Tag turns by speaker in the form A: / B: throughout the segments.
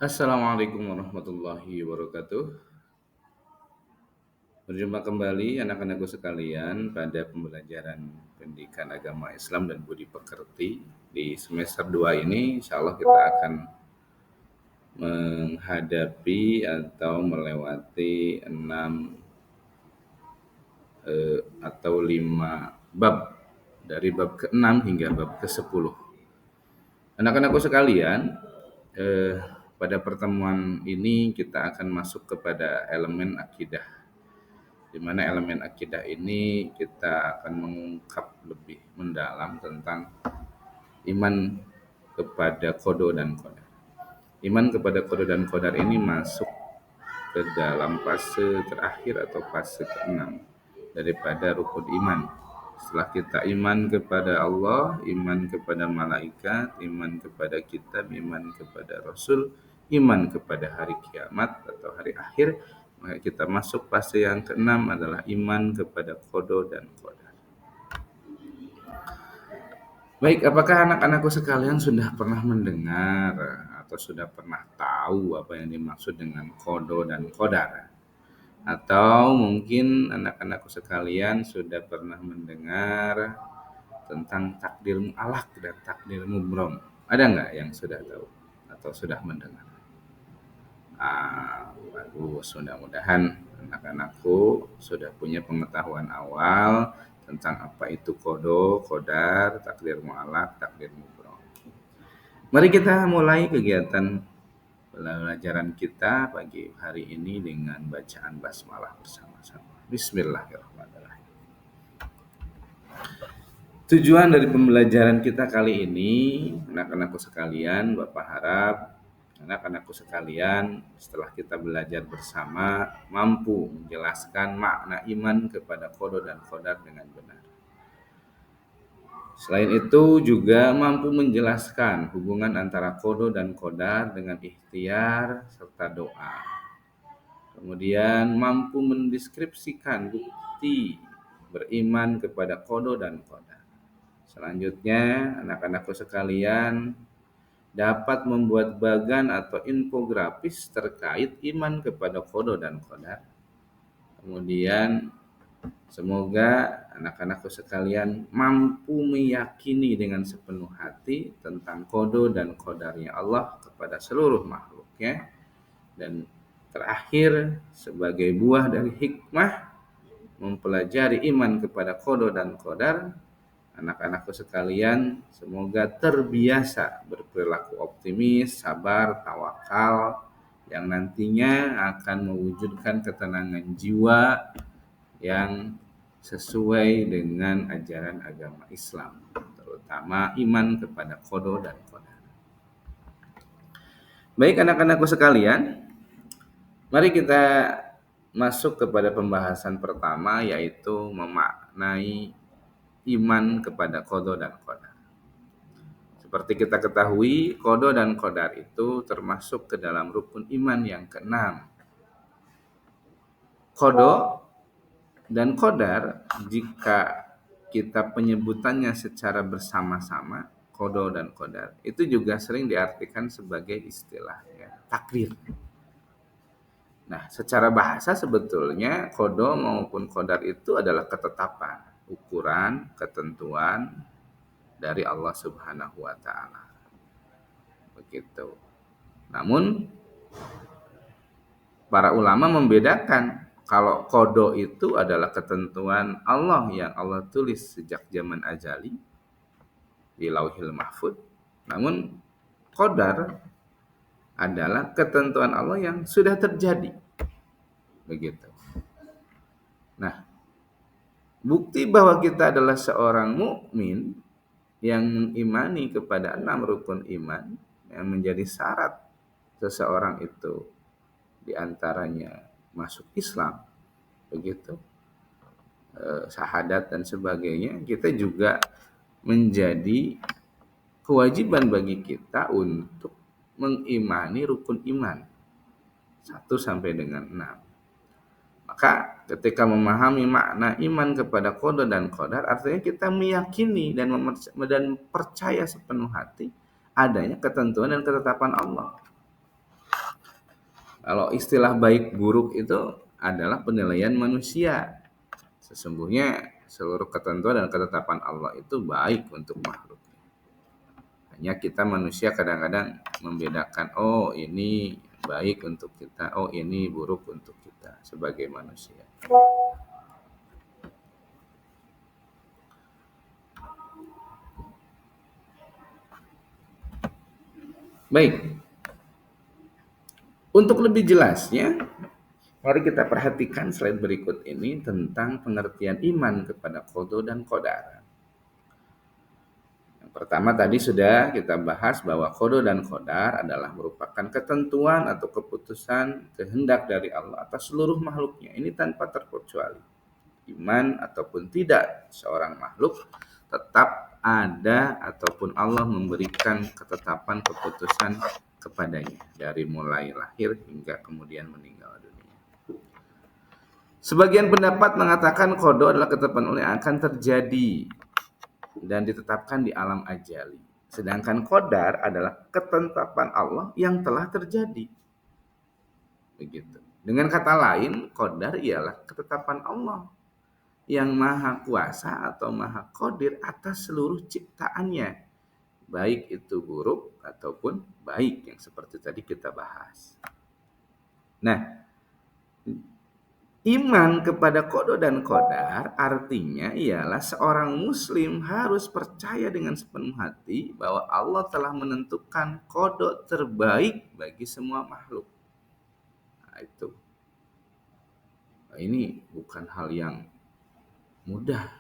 A: Assalamualaikum warahmatullahi wabarakatuh. Berjumpa kembali anak-anakku sekalian pada pembelajaran pendidikan agama Islam dan budi pekerti. Di semester 2 ini insya Allah kita akan menghadapi atau melewati 6 atau 5 bab dari bab ke-6 hingga bab ke-10. Anak-anakku sekalian, pada pertemuan ini kita akan masuk kepada elemen akidah, di mana elemen akidah ini kita akan mengungkap lebih mendalam tentang iman kepada qada dan qadar. Iman kepada qada dan qadar ini masuk ke dalam fase terakhir atau fase ke-6 daripada rukun iman. Setelah kita iman kepada Allah, iman kepada malaikat, iman kepada kitab, iman kepada rasul, iman kepada hari kiamat atau hari akhir, maka kita masuk fase yang keenam adalah iman kepada qada dan qadar. Baik, apakah anak-anakku sekalian sudah pernah mendengar atau sudah pernah tahu apa yang dimaksud dengan qada dan qadar? Atau mungkin anak-anakku sekalian sudah pernah mendengar tentang takdir mu'alaq dan takdir mubrom. Ada nggak yang sudah tahu atau sudah mendengar? Bagus. Mudah-mudahan anak-anakku sudah punya pengetahuan awal tentang apa itu qada, qadar, takdir mu'alaq, takdir mubrom. Mari kita mulai kegiatan pelajaran kita pagi hari ini dengan bacaan basmalah bersama-sama. Bismillahirrahmanirrahim. Tujuan dari pembelajaran kita kali ini, anak-anakku sekalian, Bapak harap anak-anakku sekalian setelah kita belajar bersama mampu menjelaskan makna iman kepada qada dan qadar dengan benar. Selain itu juga mampu menjelaskan hubungan antara qada dan qadar dengan ikhtiar serta doa. Kemudian mampu mendeskripsikan bukti beriman kepada qada dan qadar. Selanjutnya, anak-anakku sekalian dapat membuat bagan atau infografis terkait iman kepada qada dan qadar. Kemudian semoga anak-anakku sekalian mampu meyakini dengan sepenuh hati tentang qada dan qadarnya Allah kepada seluruh makhluknya. Dan terakhir, sebagai buah dari hikmah mempelajari iman kepada qada dan qadar, anak-anakku sekalian semoga terbiasa berperilaku optimis, sabar, tawakal yang nantinya akan mewujudkan ketenangan jiwa yang sesuai dengan ajaran agama Islam, terutama iman kepada qada dan qadar. Baik anak-anakku sekalian, mari kita masuk kepada pembahasan pertama, yaitu memaknai iman kepada qada dan qadar. Seperti kita ketahui, qada dan qadar itu termasuk ke dalam rukun iman yang keenam. Qada dan qadar, jika kita penyebutannya secara bersama-sama, qada dan qadar, itu juga sering diartikan sebagai istilah takdir. Nah, secara bahasa sebetulnya qada maupun qadar itu adalah ketetapan, ukuran, ketentuan dari Allah Subhanahu wa taala. Begitu. Namun para ulama membedakan kalau qada itu adalah ketentuan Allah yang Allah tulis sejak zaman azali di Lauhil Mahfuz. Namun qadar adalah ketentuan Allah yang sudah terjadi. Begitu. Nah, bukti bahwa kita adalah seorang mukmin yang mengimani kepada 6 rukun iman yang menjadi syarat seseorang itu diantaranya masuk Islam, begitu, syahadat dan sebagainya, kita juga menjadi kewajiban bagi kita untuk mengimani rukun iman 1 sampai dengan 6. Maka ketika memahami makna iman kepada qada dan qadar, artinya kita meyakini dan percaya sepenuh hati adanya ketentuan dan ketetapan Allah. Kalau istilah baik buruk itu adalah penilaian manusia. Sesungguhnya seluruh ketentuan dan ketetapan Allah itu baik untuk makhluk. Hanya kita manusia kadang-kadang membedakan, oh ini baik untuk kita, oh ini buruk untuk kita sebagai manusia. Baik, untuk lebih jelasnya, mari kita perhatikan slide berikut ini tentang pengertian iman kepada qada dan qadar. Yang pertama tadi sudah kita bahas bahwa qada dan qadar adalah merupakan ketentuan atau keputusan kehendak dari Allah atas seluruh makhluknya. Ini tanpa terkecuali. Iman ataupun tidak seorang makhluk tetap ada ataupun Allah memberikan ketetapan keputusan kepadanya dari mulai lahir hingga kemudian meninggal dunia. Sebagian pendapat mengatakan qada adalah ketetapan Allah yang akan terjadi dan ditetapkan di alam ajali. Sedangkan qadar adalah ketetapan Allah yang telah terjadi. Begitu. Dengan kata lain, qadar ialah ketetapan Allah yang maha kuasa atau maha qadir atas seluruh ciptaannya. Baik itu buruk ataupun baik yang seperti tadi kita bahas. Nah, iman kepada qada dan qadar artinya ialah seorang muslim harus percaya dengan sepenuh hati bahwa Allah telah menentukan qada terbaik bagi semua makhluk. Nah, itu. Nah, ini bukan hal yang mudah,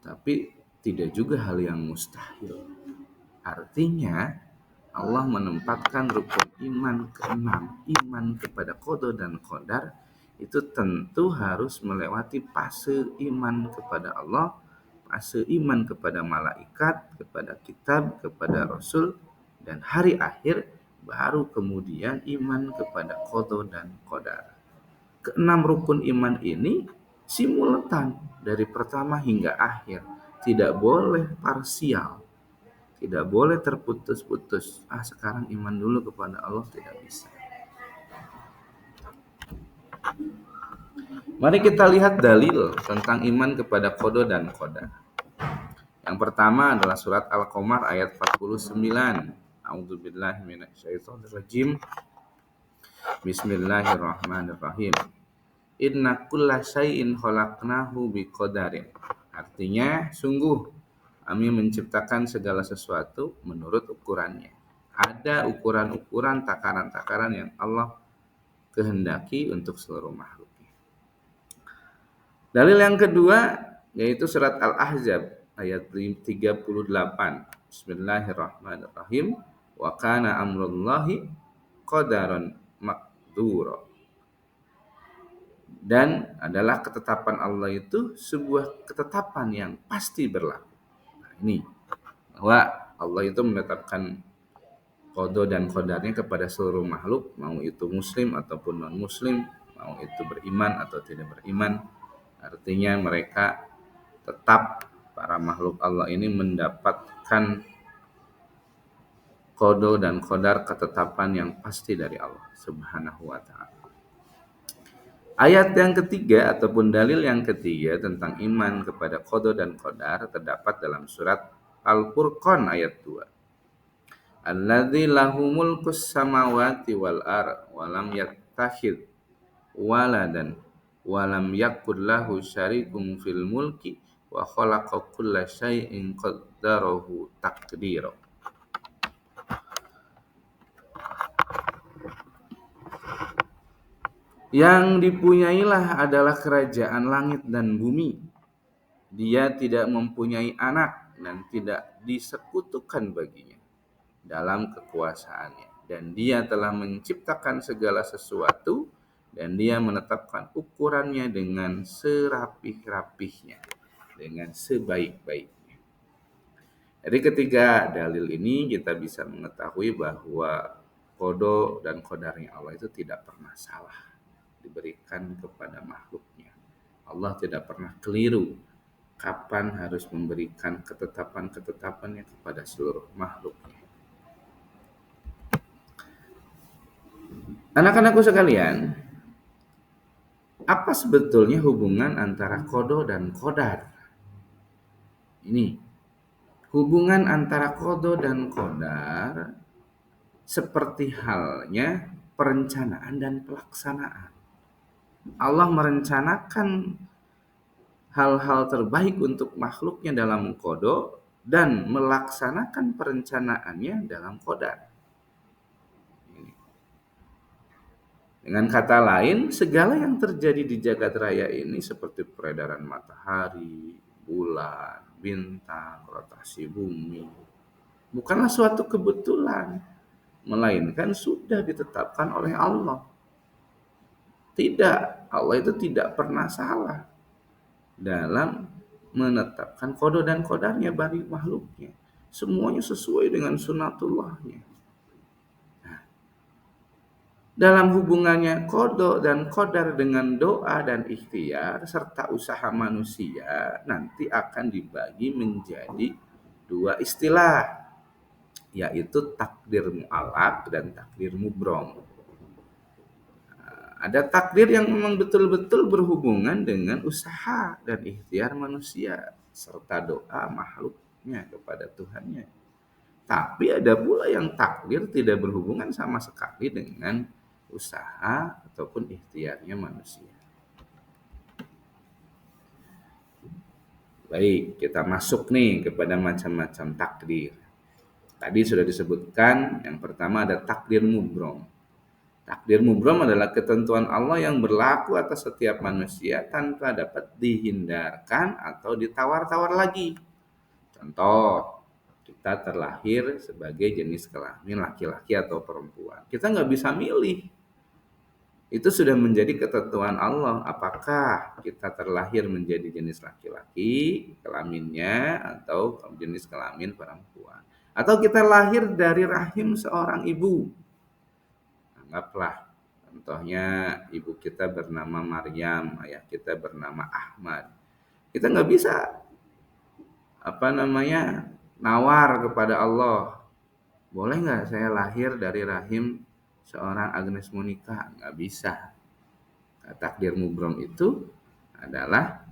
A: tapi tidak juga hal yang mustahil. Artinya Allah menempatkan rukun iman keenam, iman kepada qada dan qadar, itu tentu harus melewati fase iman kepada Allah, fase iman kepada malaikat, kepada kitab, kepada rasul, dan hari akhir, baru kemudian iman kepada qada dan qadar. Keenam rukun iman ini simultan dari pertama hingga akhir, tidak boleh parsial. Tidak boleh terputus-putus. Sekarang iman dulu kepada Allah, tidak bisa. Mari kita lihat dalil tentang iman kepada qada dan qadar. Yang pertama adalah surat Al-Qamar ayat 49. A'udzubillahi minasyaitonirrajim. Bismillahirrahmanirrahim. Inna kulla syai'in khalaqnahu biqadarin. Artinya, sungguh kami menciptakan segala sesuatu menurut ukurannya. Ada ukuran-ukuran, takaran-takaran yang Allah kehendaki untuk seluruh makhluknya. Dalil yang kedua yaitu surat Al-Ahzab ayat 38. Bismillahirrahmanirrahim. Wa kana amrullahi qadaran maqdura. Dan adalah ketetapan Allah itu sebuah ketetapan yang pasti berlaku. Nah, ini bahwa Allah itu menetapkan qada dan qadarnya kepada seluruh makhluk, mau itu muslim ataupun non muslim, mau itu beriman atau tidak beriman. Artinya mereka tetap, para makhluk Allah ini mendapatkan qada dan qadar, ketetapan yang pasti dari Allah Subhanahu wa taala. Ayat yang ketiga ataupun dalil yang ketiga tentang iman kepada qada dan qadar terdapat dalam surat Al-Furqan ayat 2. Alladzi lahu mulkus samawati wal ard wa lam yattakhidh waladan wa lam yakul lahu syarikun fil mulki wa khalaqa kulla syai'in qaddarahu taqdira. Yang dipunyailah adalah kerajaan langit dan bumi. Dia tidak mempunyai anak dan tidak disekutukan baginya dalam kekuasaannya. Dan dia telah menciptakan segala sesuatu dan dia menetapkan ukurannya dengan serapih-rapihnya, dengan sebaik-baiknya. Jadi ketiga dalil ini kita bisa mengetahui bahwa qada dan qadarnya Allah itu tidak pernah salah diberikan kepada makhluknya. Allah tidak pernah keliru kapan harus memberikan ketetapan-ketetapannya kepada seluruh makhluknya. Anak-anakku sekalian, apa sebetulnya hubungan antara kodo dan kodar? Ini, hubungan antara kodo dan kodar seperti halnya perencanaan dan pelaksanaan. Allah merencanakan hal-hal terbaik untuk makhluknya dalam kodo dan melaksanakan perencanaannya dalam kodar. Dengan kata lain, segala yang terjadi di jagat raya ini seperti peredaran matahari, bulan, bintang, rotasi bumi, bukanlah suatu kebetulan, melainkan sudah ditetapkan oleh Allah. Tidak, Allah itu tidak pernah salah dalam menetapkan kodo dan kodarnya bagi makhluknya. Semuanya sesuai dengan sunatullahnya. Dalam hubungannya kodo dan kodar dengan doa dan ikhtiar serta usaha manusia nanti akan dibagi menjadi dua istilah, yaitu takdir mu'alaq dan takdir mubrom. Ada takdir yang memang betul-betul berhubungan dengan usaha dan ikhtiar manusia serta doa makhluknya kepada Tuhannya. Tapi ada pula yang takdir tidak berhubungan sama sekali dengan usaha ataupun ikhtiarnya manusia. Baik, kita masuk nih kepada macam-macam takdir. Tadi sudah disebutkan, yang pertama ada takdir mubrom. Takdir mubrom adalah ketentuan Allah yang berlaku atas setiap manusia tanpa dapat dihindarkan atau ditawar-tawar lagi. Contoh, kita terlahir sebagai jenis kelamin laki-laki atau perempuan. Kita nggak bisa milih. Itu sudah menjadi ketentuan Allah. Apakah kita terlahir menjadi jenis laki-laki, kelaminnya, atau jenis kelamin perempuan. Atau kita lahir dari rahim seorang ibu. Anggaplah, contohnya ibu kita bernama Maryam, ayah kita bernama Ahmad. Kita nggak bisa nawar kepada Allah. Boleh nggak saya lahir dari rahim seorang Agnes Monica? Nggak bisa. Nah, takdir mubrom itu adalah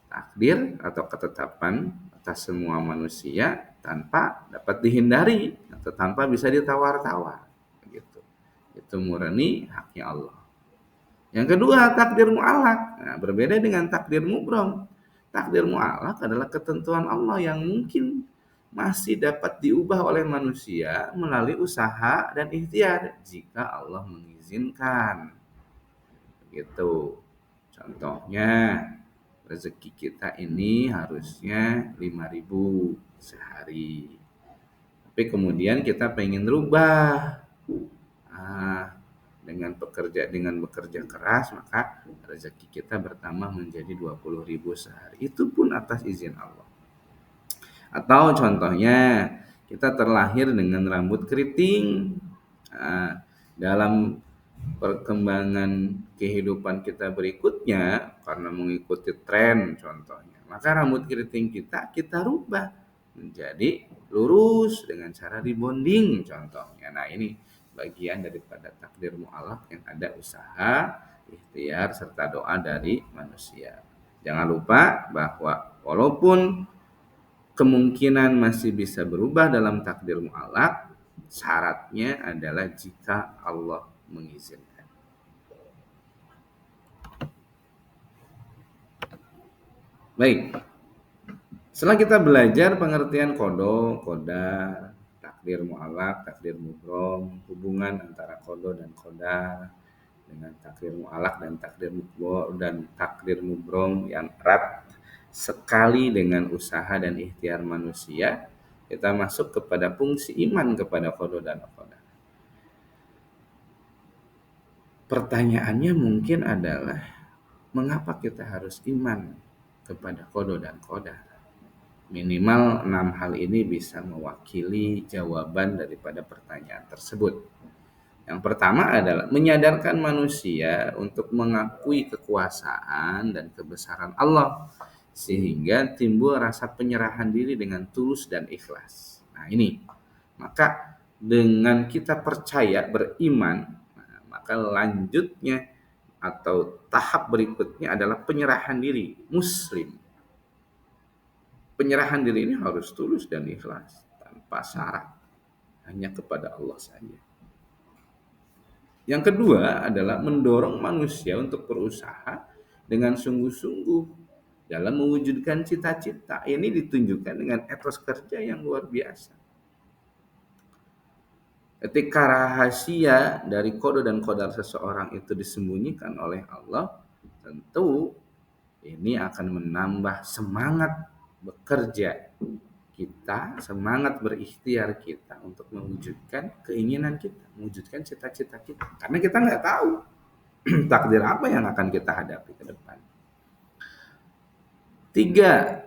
A: takdir atau ketetapan atas semua manusia tanpa dapat dihindari atau tanpa bisa ditawar-tawar. Begitu. Itu murni haknya Allah. Yang kedua, takdir mu'alaq. Nah, berbeda dengan takdir mubrom. Takdir mu'alaq adalah ketentuan Allah yang mungkin masih dapat diubah oleh manusia melalui usaha dan ikhtiar jika Allah mengizinkan. Begitu. Contohnya, rezeki kita ini harusnya 5.000 sehari. Tapi kemudian kita pengen rubah. Dengan bekerja keras, maka rezeki kita bertambah menjadi 20.000 sehari. Itu pun atas izin Allah. Atau contohnya, kita terlahir dengan rambut keriting. Dalam perkembangan kehidupan kita berikutnya, karena mengikuti tren contohnya, maka rambut keriting kita rubah menjadi lurus dengan cara rebonding contohnya. Nah, ini bagian daripada takdir mu'alaq yang ada usaha, ikhtiar serta doa dari manusia. Jangan lupa bahwa walaupun kemungkinan masih bisa berubah dalam takdir mu'alaq, syaratnya adalah jika Allah mengizinkan. Baik. Setelah kita belajar pengertian kodo, kodar, takdir mu'alaq, takdir mubrom, hubungan antara kodo dan kodar dengan takdir mu'alaq dan takdir mubrom yang erat sekali dengan usaha dan ikhtiar manusia, kita masuk kepada fungsi iman kepada kodo dan kodar. Pertanyaannya mungkin adalah, mengapa kita harus iman kepada kodo dan kodar? Minimal 6 hal ini bisa mewakili jawaban daripada pertanyaan tersebut. Yang pertama adalah menyadarkan manusia untuk mengakui kekuasaan dan kebesaran Allah, sehingga timbul rasa penyerahan diri dengan tulus dan ikhlas. Nah, ini. Maka dengan kita percaya, beriman, maka maka lanjutnya atau tahap berikutnya adalah penyerahan diri muslim. Penyerahan diri ini harus tulus dan ikhlas tanpa syarat, hanya kepada Allah saja. Yang kedua adalah mendorong manusia untuk berusaha dengan sungguh-sungguh dalam mewujudkan cita-cita. Ini ditunjukkan dengan etos kerja yang luar biasa. Ketika rahasia dari kode dan kodar seseorang itu disembunyikan oleh Allah, tentu ini akan menambah semangat bekerja kita, semangat berikhtiar kita untuk mewujudkan keinginan kita, mewujudkan cita-cita kita. Karena kita nggak tahu takdir apa yang akan kita hadapi ke depan. 3.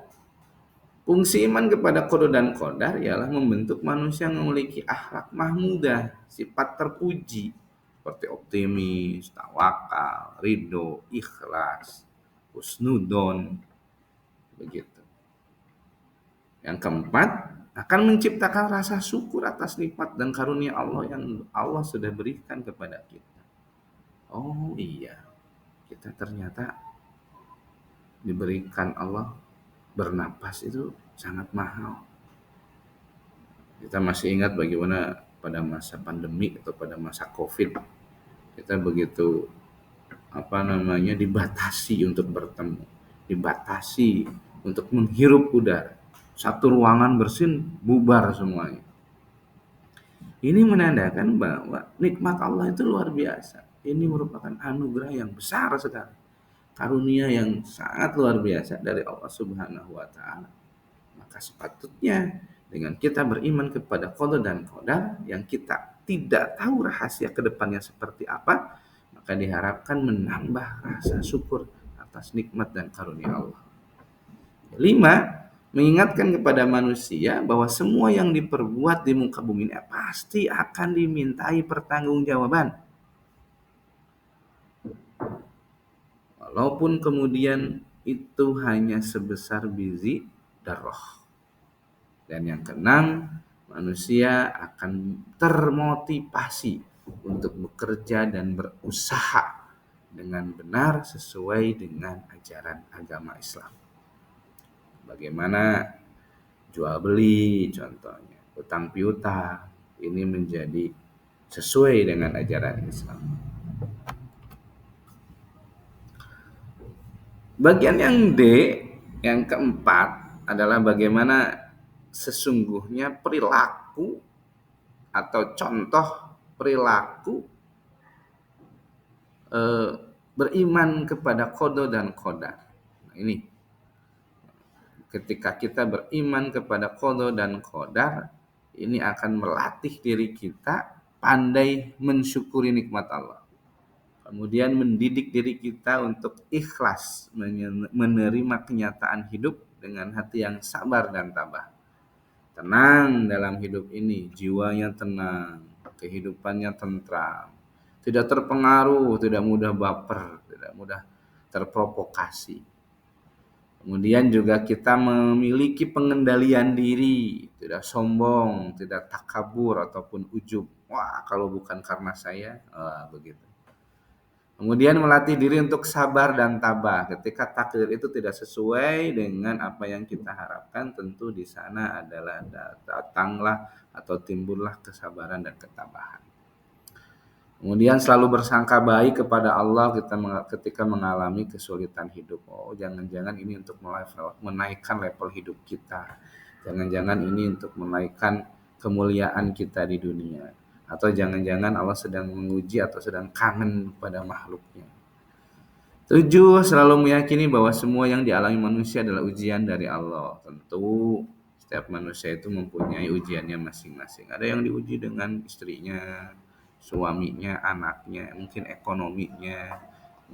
A: Fungsi iman kepada qada dan qadar ialah membentuk manusia yang memiliki akhlak mahmudah, sifat terpuji, seperti optimis, tawakal, ridho, ikhlas, husnudon, begitu. Yang keempat, akan menciptakan rasa syukur atas nikmat dan karunia Allah yang Allah sudah berikan kepada kita. Oh iya, kita ternyata diberikan Allah bernapas itu sangat mahal. Kita masih ingat bagaimana pada masa pandemi atau pada masa Covid kita begitu dibatasi untuk bertemu, dibatasi untuk menghirup udara. Satu ruangan bersin bubar semuanya. Ini menandakan bahwa nikmat Allah itu luar biasa. Ini merupakan anugerah yang besar sekali. Karunia yang sangat luar biasa dari Allah Subhanahu wa taala. Maka sepatutnya dengan kita beriman kepada qada dan qadar yang kita tidak tahu rahasia kedepannya seperti apa, maka diharapkan menambah rasa syukur atas nikmat dan karunia Allah. 5. Mengingatkan kepada manusia bahwa semua yang diperbuat di muka bumi ini pasti akan dimintai pertanggungjawaban. Walaupun kemudian itu hanya sebesar biji darah. Dan yang keenam, manusia akan termotivasi untuk bekerja dan berusaha dengan benar sesuai dengan ajaran agama Islam. Bagaimana jual beli contohnya, utang piutang, ini menjadi sesuai dengan ajaran Islam. Bagian yang D, yang keempat adalah bagaimana sesungguhnya perilaku atau contoh perilaku beriman kepada qada dan qadar. Nah, ini ketika kita beriman kepada qada dan qadar, ini akan melatih diri kita pandai mensyukuri nikmat Allah. Kemudian mendidik diri kita untuk ikhlas menerima kenyataan hidup dengan hati yang sabar dan tabah. Tenang dalam hidup ini, jiwanya tenang, kehidupannya tentram, tidak terpengaruh, tidak mudah baper, tidak mudah terprovokasi. Kemudian juga kita memiliki pengendalian diri, tidak sombong, tidak takabur ataupun ujub. Wah, kalau bukan karena saya, begitu. Kemudian melatih diri untuk sabar dan tabah. Ketika takdir itu tidak sesuai dengan apa yang kita harapkan, tentu di sana adalah datanglah atau timbullah kesabaran dan ketabahan. Kemudian selalu bersangka baik kepada Allah ketika mengalami kesulitan hidup. Oh, jangan-jangan ini untuk menaikkan level hidup kita. Jangan-jangan ini untuk menaikkan kemuliaan kita di dunia. Atau jangan-jangan Allah sedang menguji atau sedang kangen pada makhluknya. 7. Selalu meyakini bahwa semua yang dialami manusia adalah ujian dari Allah. Tentu setiap manusia itu mempunyai ujiannya masing-masing. Ada yang diuji dengan istrinya, suaminya, anaknya, mungkin ekonominya,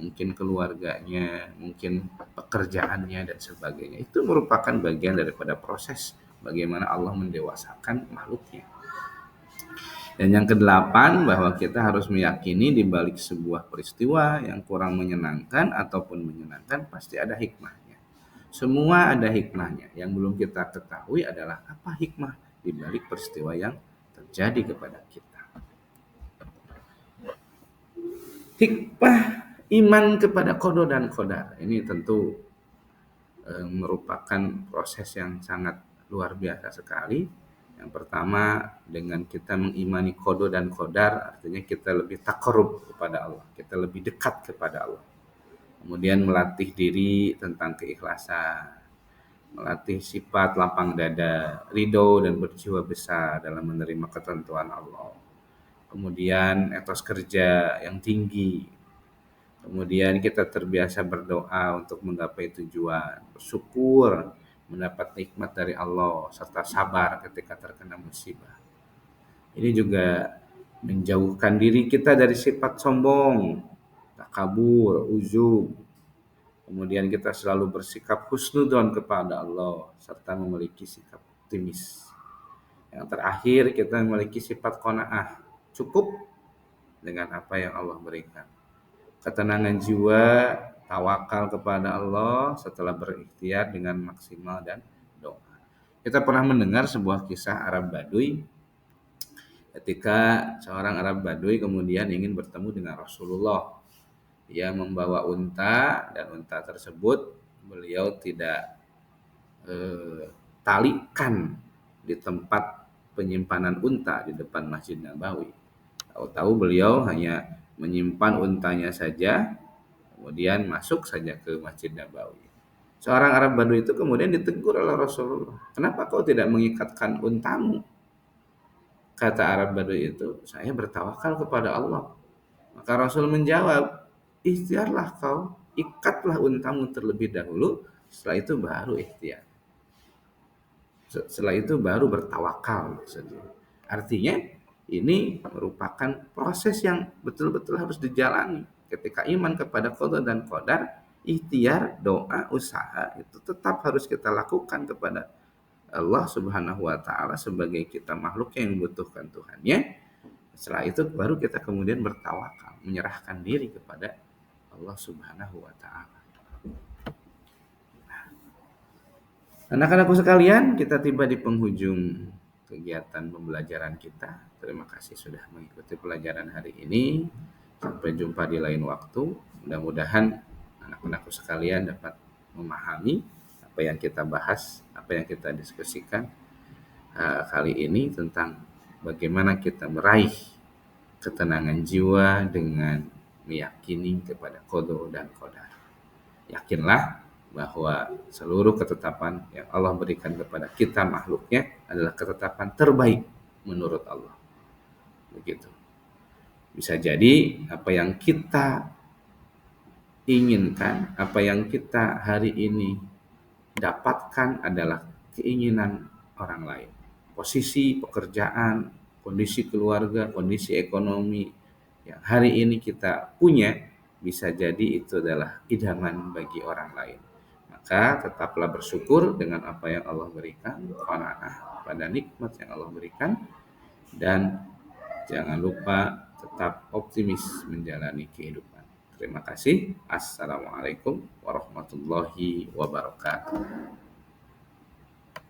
A: mungkin keluarganya, mungkin pekerjaannya dan sebagainya. Itu merupakan bagian daripada proses bagaimana Allah mendewasakan makhluknya. Dan yang ke-8, bahwa kita harus meyakini di balik sebuah peristiwa yang kurang menyenangkan ataupun menyenangkan pasti ada hikmahnya. Semua ada hikmahnya. Yang belum kita ketahui adalah apa hikmah di balik peristiwa yang terjadi kepada kita. Hikmah iman kepada qada dan qadar ini tentu merupakan proses yang sangat luar biasa sekali. Yang pertama, dengan kita mengimani qada dan qadar, artinya kita lebih takarub kepada Allah, kita lebih dekat kepada Allah. Kemudian melatih diri tentang keikhlasan, melatih sifat lapang dada, ridho dan berjiwa besar dalam menerima ketentuan Allah. Kemudian etos kerja yang tinggi. Kemudian kita terbiasa berdoa untuk menggapai tujuan, bersyukur mendapat nikmat dari Allah, serta sabar ketika terkena musibah. Ini juga menjauhkan diri kita dari sifat sombong, takabur, ujub. Kemudian kita selalu bersikap husnudon kepada Allah, serta memiliki sikap optimis. Yang terakhir, kita memiliki sifat qanaah, cukup dengan apa yang Allah berikan. Ketenangan jiwa, tawakal kepada Allah setelah berikhtiar dengan maksimal dan doa. Kita pernah mendengar sebuah kisah Arab Baduy ketika seorang Arab Baduy kemudian ingin bertemu dengan Rasulullah. Ia membawa unta dan unta tersebut beliau tidak talikan di tempat penyimpanan unta di depan Masjid Nabawi. Tahu-tahu beliau hanya menyimpan untanya saja, kemudian masuk saja ke Masjid Nabawi. Seorang Arab Baduy itu kemudian ditegur oleh Rasulullah. Kenapa kau tidak mengikatkan untamu? Kata Arab Baduy itu, saya bertawakal kepada Allah. Maka Rasul menjawab, ikhtiarlah kau, ikatlah untamu terlebih dahulu, setelah itu baru ikhtiar. Setelah itu baru bertawakal maksudnya. Artinya ini merupakan proses yang betul-betul harus dijalani. Ketika iman kepada qada dan qadar, ikhtiar, doa, usaha itu tetap harus kita lakukan kepada Allah Subhanahu wa taala sebagai kita makhluk yang membutuhkan Tuhannya. Setelah itu baru kita kemudian bertawakal, menyerahkan diri kepada Allah Subhanahu wa taala. Anak-anakku sekalian, kita tiba di penghujung kegiatan pembelajaran kita. Terima kasih sudah mengikuti pelajaran hari ini. Sampai jumpa di lain waktu. Mudah-mudahan anak-anakku sekalian dapat memahami apa yang kita bahas, apa yang kita diskusikan kali ini tentang bagaimana kita meraih ketenangan jiwa dengan meyakini kepada qada dan qadar. Yakinlah bahwa seluruh ketetapan yang Allah berikan kepada kita makhluknya adalah ketetapan terbaik menurut Allah. Begitu. Bisa jadi apa yang kita inginkan, apa yang kita hari ini dapatkan adalah keinginan orang lain. Posisi pekerjaan, kondisi keluarga, kondisi ekonomi yang hari ini kita punya bisa jadi itu adalah idaman bagi orang lain. Maka tetaplah bersyukur dengan apa yang Allah berikan, qanaah pada nikmat yang Allah berikan, dan jangan lupa tetap optimis menjalani kehidupan. Terima kasih. Assalamualaikum warahmatullahi wabarakatuh.